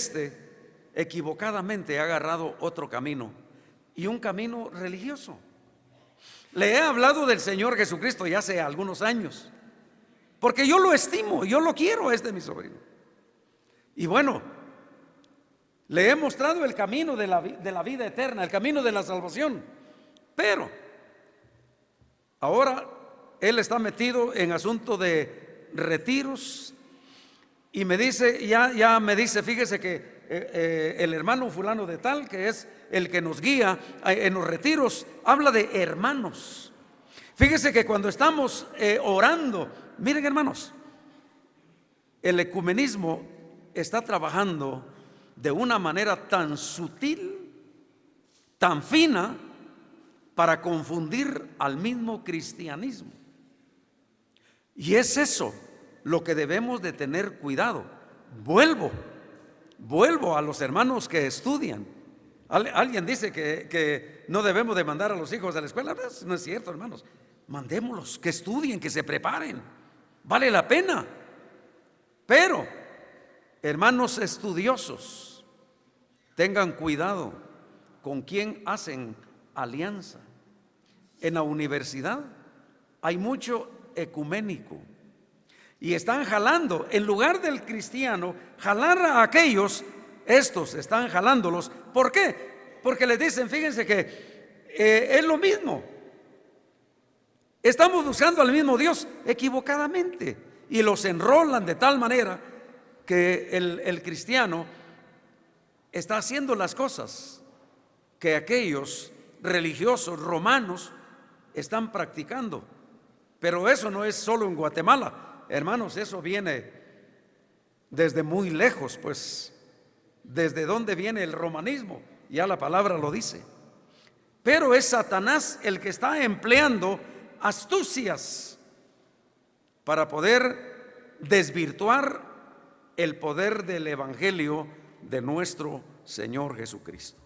equivocadamente ha agarrado otro camino, y un camino religioso. Le he hablado del Señor Jesucristo ya hace algunos años, porque yo lo estimo, yo lo quiero, mi sobrino. Y bueno, le he mostrado el camino de la vida eterna, el camino de la salvación. Pero ahora él está metido en asunto de retiros y me dice, ya me dice, fíjese que el hermano fulano de tal, que es el que nos guía en los retiros, habla de hermanos. Fíjese que cuando estamos orando, miren, hermanos, el ecumenismo está trabajando de una manera tan sutil, tan fina, para confundir al mismo cristianismo. Y es eso lo que debemos de tener cuidado. Vuelvo a los hermanos que estudian. Alguien dice que no debemos de mandar a los hijos a la escuela. No es cierto, hermanos. Mandémoslos, que estudien, que se preparen. Vale la pena. Pero, hermanos estudiosos, tengan cuidado con quién hacen alianza. En la universidad hay mucho ecuménico y están jalando, en lugar del cristiano jalar a aquellos, estos están jalándolos. ¿Por qué? Porque les dicen, fíjense que es lo mismo, estamos buscando al mismo Dios equivocadamente, y los enrolan de tal manera que el cristiano está haciendo las cosas que aquellos religiosos romanos están practicando. Pero eso no es solo en Guatemala, hermanos, eso viene desde muy lejos, pues desde dónde viene el romanismo, ya la palabra lo dice. Pero es Satanás el que está empleando astucias para poder desvirtuar el poder del evangelio de nuestro Señor Jesucristo.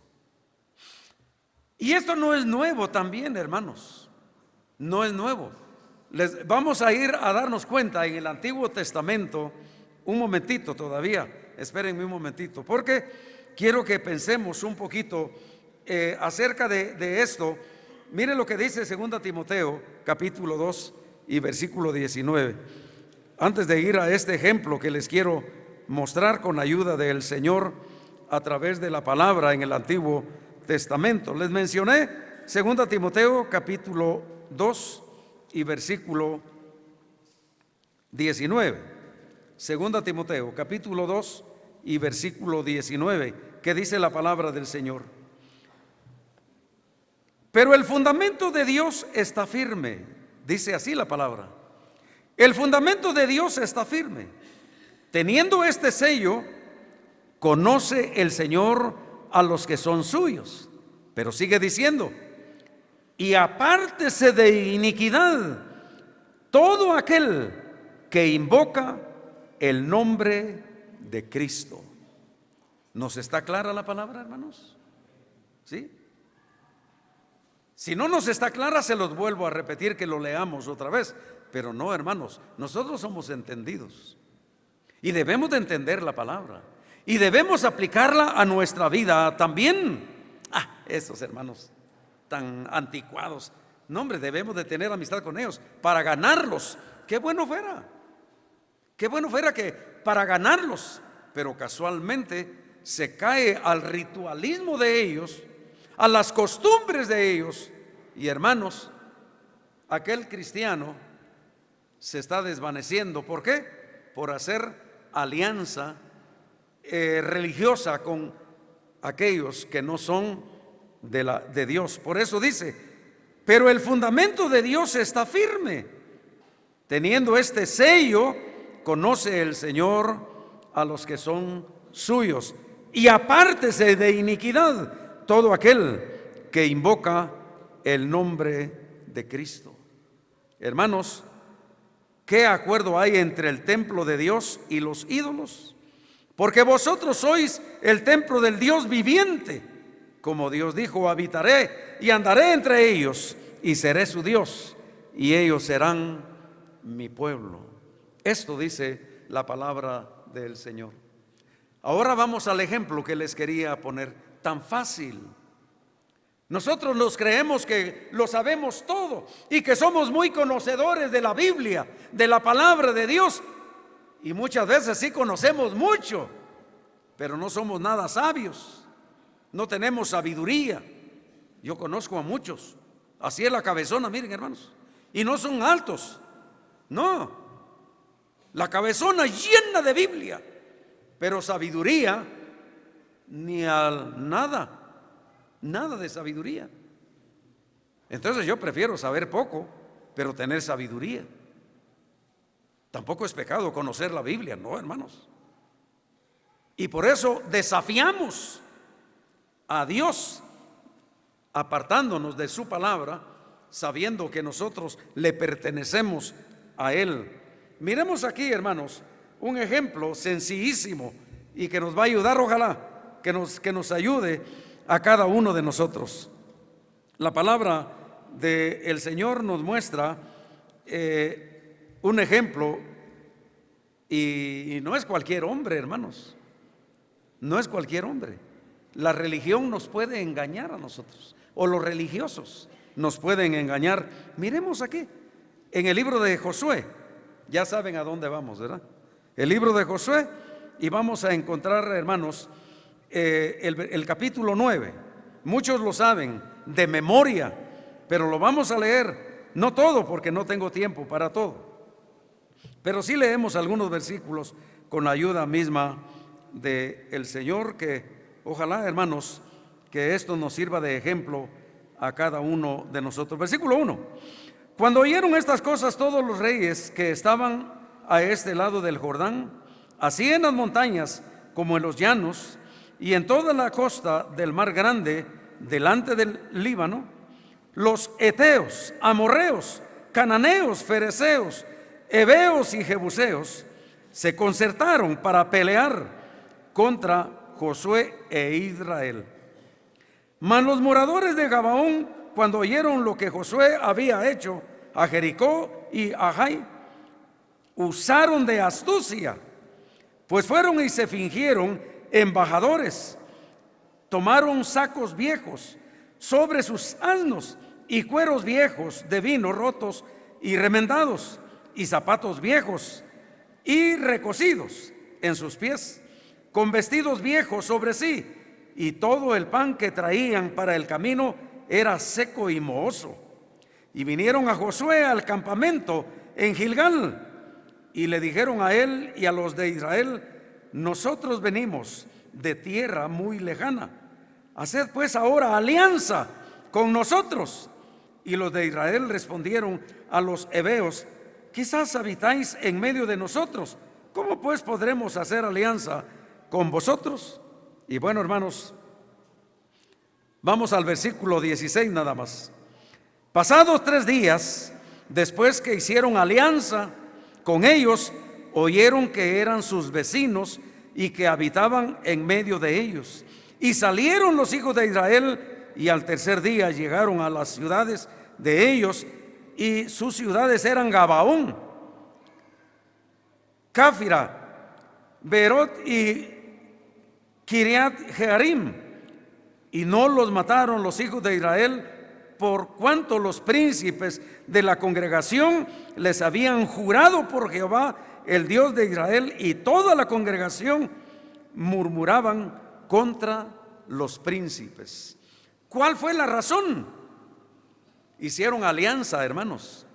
Y esto no es nuevo también, hermanos, no es nuevo. Vamos a ir a darnos cuenta en el Antiguo Testamento, un momentito todavía, espérenme un momentito, porque quiero que pensemos un poquito acerca de esto. Miren lo que dice 2 Timoteo capítulo 2 y versículo 19. Antes de ir a este ejemplo que les quiero mostrar con la ayuda del Señor a través de la palabra en el Antiguo Testamento, les mencioné 2 Timoteo capítulo 2 y versículo 19. 2 Timoteo capítulo 2 y versículo 19, que dice la palabra del Señor: pero el fundamento de Dios está firme. Dice así la palabra: el fundamento de Dios está firme. Teniendo este sello, conoce el Señor a los que son suyos. Pero sigue diciendo: y apártese de iniquidad todo aquel que invoca el nombre de Cristo. ¿Nos está clara la palabra, hermanos? ¿Sí? Si no nos está clara, se los vuelvo a repetir, que lo leamos otra vez. Pero no, hermanos, nosotros somos entendidos y debemos de entender la palabra y debemos aplicarla a nuestra vida también. Esos hermanos tan anticuados, no, hombre, debemos de tener amistad con ellos para ganarlos. Qué bueno fuera que para ganarlos, pero casualmente se cae al ritualismo de ellos, a las costumbres de ellos. Y hermanos, aquel cristiano se está desvaneciendo. ¿Por qué? Por hacer alianza religiosa con aquellos que no son de Dios. Por eso dice: pero el fundamento de Dios está firme. Teniendo este sello, conoce el Señor a los que son suyos. Y apártese de iniquidad todo aquel que invoca el nombre de Cristo. Hermanos, ¿qué acuerdo hay entre el templo de Dios y los ídolos? Porque vosotros sois el templo del Dios viviente. Como Dios dijo: habitaré y andaré entre ellos y seré su Dios y ellos serán mi pueblo. Esto dice la palabra del Señor. Ahora vamos al ejemplo que les quería poner, tan fácil. Nosotros nos creemos que lo sabemos todo y que somos muy conocedores de la Biblia, de la palabra de Dios, y muchas veces sí conocemos mucho, pero no somos nada sabios, no tenemos sabiduría. Yo conozco a muchos, así es la cabezona, miren, hermanos, y no son altos, no, la cabezona llena de Biblia, pero sabiduría ni al nada de sabiduría. Entonces yo prefiero saber poco, pero tener sabiduría. Tampoco es pecado conocer la Biblia, no, hermanos. Y por eso desafiamos a Dios, apartándonos de su palabra, sabiendo que nosotros le pertenecemos a Él. Miremos aquí, hermanos, un ejemplo sencillísimo y que nos va a ayudar, ojalá que nos ayude a cada uno de nosotros. La palabra del Señor nos muestra un ejemplo, y no es cualquier hombre, hermanos, no es cualquier hombre. La religión nos puede engañar a nosotros, o los religiosos nos pueden engañar. Miremos aquí, en el libro de Josué, ya saben a dónde vamos, ¿verdad? El libro de Josué, y vamos a encontrar, hermanos, el capítulo 9. Muchos lo saben de memoria, pero lo vamos a leer, no todo, porque no tengo tiempo para todo, pero sí leemos algunos versículos con la ayuda misma del Señor, que ojalá, hermanos, que esto nos sirva de ejemplo a cada uno de nosotros. Versículo 1. Cuando oyeron estas cosas todos los reyes que estaban a este lado del Jordán, así en las montañas como en los llanos, y en toda la costa del mar grande, delante del Líbano, los heteos, amorreos, cananeos, fereceos, heveos y jebuseos se concertaron para pelear contra Josué e Israel. Mas los moradores de Gabaón, cuando oyeron lo que Josué había hecho a Jericó y a Jai, usaron de astucia, pues fueron y se fingieron embajadores, tomaron sacos viejos sobre sus asnos y cueros viejos de vino rotos y remendados, y zapatos viejos y recocidos en sus pies, con vestidos viejos sobre sí, y todo el pan que traían para el camino era seco y mohoso. Y vinieron a Josué al campamento en Gilgal, y le dijeron a él y a los de Israel: nosotros venimos de tierra muy lejana, haced pues ahora alianza con nosotros. Y los de Israel respondieron a los heveos: quizás habitáis en medio de nosotros, ¿cómo pues podremos hacer alianza con vosotros? Y bueno, hermanos, vamos al versículo 16 nada más. Pasados 3 días, después que hicieron alianza con ellos, oyeron que eran sus vecinos y que habitaban en medio de ellos. Y salieron los hijos de Israel, y al tercer día llegaron a las ciudades de ellos, y sus ciudades eran Gabaón, Cáfira, Berot y Kiriat Jearim. Y no los mataron los hijos de Israel, por cuanto los príncipes de la congregación les habían jurado por Jehová, el Dios de Israel, y toda la congregación murmuraban contra los príncipes. ¿Cuál fue la razón? Hicieron alianza, hermanos,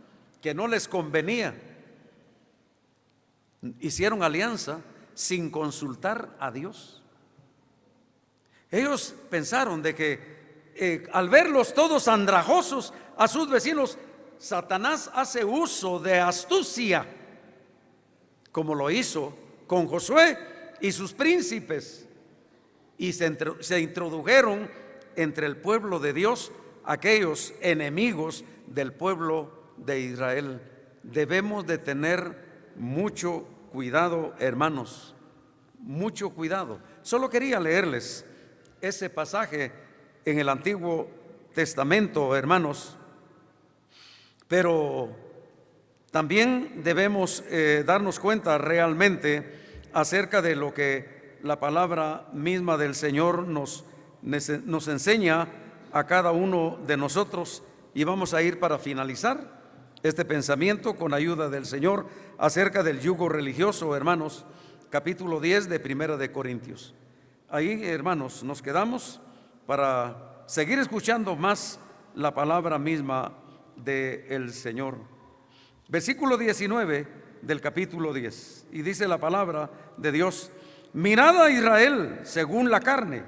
que no les convenía. Hicieron alianza sin consultar a Dios. Ellos pensaron de que al verlos todos andrajosos a sus vecinos, Satanás hace uso de astucia, como lo hizo con Josué y sus príncipes, y se introdujeron entre el pueblo de Dios aquellos enemigos del pueblo de Israel. Debemos de tener mucho cuidado, hermanos, mucho cuidado. Solo quería leerles ese pasaje en el Antiguo Testamento, hermanos, pero también debemos darnos cuenta realmente acerca de lo que la palabra misma del Señor nos enseña a cada uno de nosotros. Y vamos a ir para finalizar este pensamiento con ayuda del Señor acerca del yugo religioso, hermanos, capítulo 10 de Primera de Corintios. Ahí, hermanos, nos quedamos para seguir escuchando más la palabra misma del Señor. Versículo 19 del capítulo 10, y dice la palabra de Dios: mirad a Israel según la carne,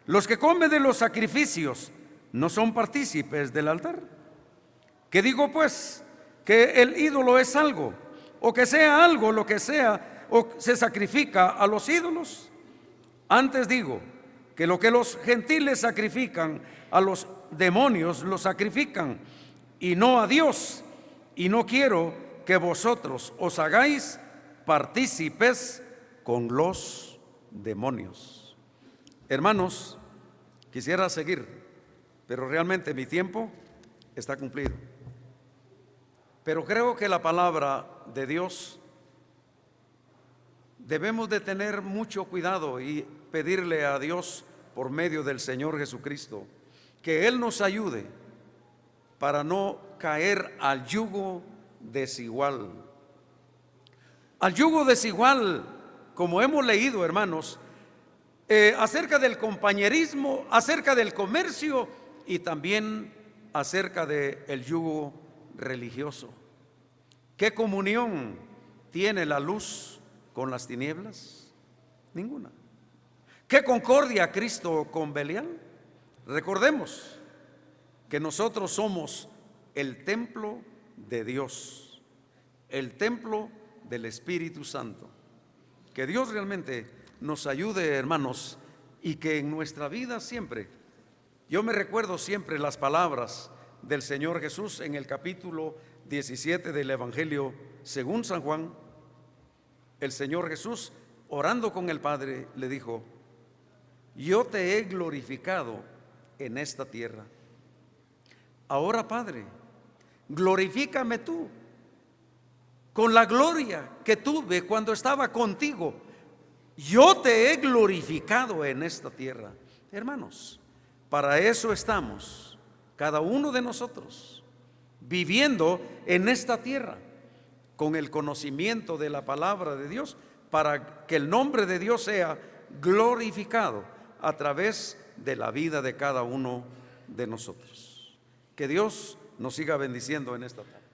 los que comen de los sacrificios no son partícipes del altar. ¿Qué digo pues? ¿Que el ídolo es algo? ¿O que sea algo lo que sea, o se sacrifica a los ídolos? Antes digo que lo que los gentiles sacrifican a los demonios, lo sacrifican, y no a Dios. Y no quiero que vosotros os hagáis partícipes con los demonios. Hermanos, quisiera seguir, pero realmente mi tiempo está cumplido. Pero creo que la palabra de Dios debemos de tener mucho cuidado y pedirle a Dios por medio del Señor Jesucristo, que Él nos ayude para no caer al yugo desigual. Al yugo desigual, como hemos leído, hermanos, acerca del compañerismo, acerca del comercio y también acerca del yugo religioso. ¿Qué comunión tiene la luz con las tinieblas? Ninguna. ¿Qué concordia Cristo con Belial? Recordemos que nosotros somos el templo de Dios, el templo del Espíritu Santo. Que Dios realmente nos ayude, hermanos, y que en nuestra vida siempre, yo me recuerdo siempre las palabras del Señor Jesús en el capítulo 17 del Evangelio según San Juan. El Señor Jesús, orando con el Padre, le dijo: yo te he glorificado en esta tierra. Ahora, Padre, glorifícame tú con la gloria que tuve cuando estaba contigo. Yo te he glorificado en esta tierra. Hermanos, para eso estamos, cada uno de nosotros, viviendo en esta tierra, con el conocimiento de la palabra de Dios, para que el nombre de Dios sea glorificado a través de la vida de cada uno de nosotros. Que Dios nos siga bendiciendo en esta tarde.